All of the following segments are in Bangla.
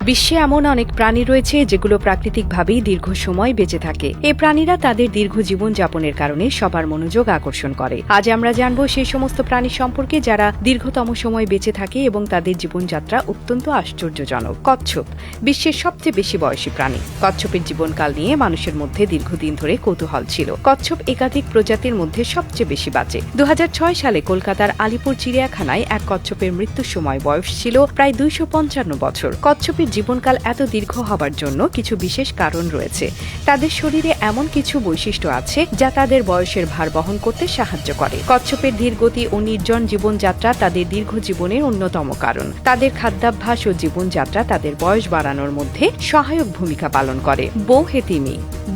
বিশ্বে এমন অনেক প্রাণী রয়েছে যেগুলো প্রাকৃতিকভাবেই দীর্ঘ সময় বেঁচে থাকে। এই প্রাণীরা তাদের দীর্ঘ জীবন যাপনের কারণে সবার মনোযোগ আকর্ষণ করে। আজ আমরা জানব সেই সমস্ত প্রাণী সম্পর্কে যারা দীর্ঘতম সময় বেঁচে থাকে এবং তাদের জীবনযাত্রা অত্যন্ত আশ্চর্যজনক। কচ্ছপ বিশ্বের সবচেয়ে বেশি বয়সী প্রাণী। কচ্ছপের জীবনকাল নিয়ে মানুষের মধ্যে দীর্ঘদিন ধরে কৌতূহল ছিল। কচ্ছপ একাধিক প্রজাতির মধ্যে সবচেয়ে বেশি বাঁচে। 2006 সালে কলকাতার আলিপুর চিড়িয়াখানায় এক কচ্ছপের মৃত্যুর সময় বয়স ছিল প্রায় 255 বছর। কচ্ছপের জীবনকাল এত দীর্ঘ হবার জন্য কিছু বিশেষ কারণ রয়েছে। তাদের শরীরে এমন কিছু বৈশিষ্ট্য আছে যা তাদের বয়সের ভার বহন করতে সাহায্য করে। কচ্ছপের ধীরগতি ও নির্জন জীবনযাত্রা তাদের দীর্ঘ জীবনের অন্যতম কারণ। তাদের খাদ্যাভ্যাস ও জীবনযাত্রা তাদের বয়স বাড়ানোর মধ্যে সহায়ক ভূমিকা পালন করে।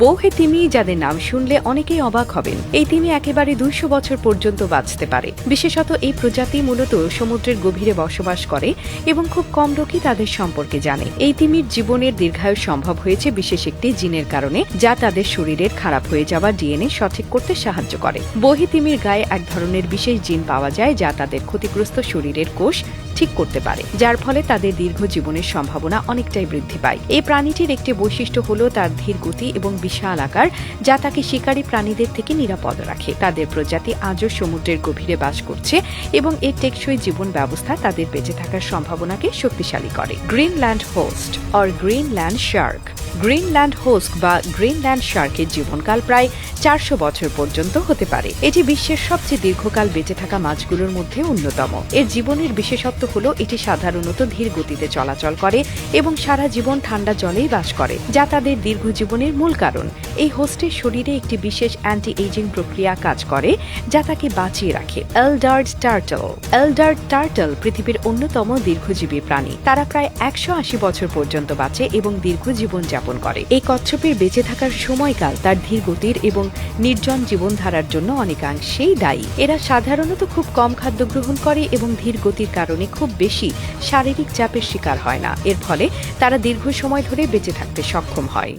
বৌহে তিমি যাদের নাম শুনলে অনেকেই অবাক হবেন। এই তিমি একেবারে 200 বছর পর্যন্ত বাঁচতে পারে। বিশেষত এই প্রজাতি মূলত সমুদ্রের গভীরে বসবাস করে এবং খুব কম লোকই তাদের সম্পর্কে জানে। এই তিমির জীবনের দীর্ঘায়ু সম্ভব হয়েছে বিশেষ একটি জিনের কারণে, যা তাদের শরীরের খারাপ হয়ে যাওয়া ডিএনএ সঠিক করতে সাহায্য করে। বৌহে তিমির গায়ে এক ধরনের বিশেষ জিন পাওয়া যায় যা তাদের ক্ষতিগ্রস্ত শরীরের কোষ ঠিক করতে পারে, যার ফলে তাদের দীর্ঘ জীবনের সম্ভাবনা অনেকটাই বৃদ্ধি পায়। এই প্রাণীটির একটি বৈশিষ্ট্য হলো তার ধীর গতি এবং বিশাল আকার, যা তাকে শিকারী প্রাণীদের থেকে নিরাপদ রাখে। তাদের প্রজাতি আজও সমুদ্রের গভীরে বাস করছে এবং এর টেকসই জীবন ব্যবস্থা তাদের বেঁচে থাকার সম্ভাবনাকে শক্তিশালী করে। Greenland host or Greenland Shark. Greenland host বা গ্রিনল্যান্ড শার্কের জীবনকাল প্রায় 400 বছর পর্যন্ত হতে পারে। এটি বিশ্বের সবচেয়ে দীর্ঘকাল বেঁচে থাকা মাছগুলোর মধ্যে অন্যতম। এর জীবনের বিশেষত্ব হলো এটি সাধারণত ধীর গতিতে চলাচল করে এবং সারা জীবন ঠান্ডা জলেই বাস করে, যা তাদের দীর্ঘ জীবনের মূল কারণ। এই হোস্টের শরীরে একটি বিশেষ অ্যান্টি এজিং প্রক্রিয়া কাজ করে যা তাকে বাঁচিয়ে রাখে। এলডার্ড টার্টল পৃথিবীর অন্যতম দীর্ঘজীবী প্রাণী। তারা প্রায় 180 বছর পর্যন্ত বাঁচে এবং দীর্ঘ জীবন যাপন করে। এই কচ্ছপের বেঁচে থাকার সময়কাল তার ধীর গতির এবং নির্জন জীবনধারার জন্য অনেকাংশেই দায়ী। এরা সাধারণত খুব কম খাদ্য গ্রহণ করে এবং ধীর গতির কারণে খুব বেশি শারীরিক চাপের শিকার হয় না। এর ফলে তারা দীর্ঘ সময় ধরে বেঁচে থাকতে সক্ষম হয়।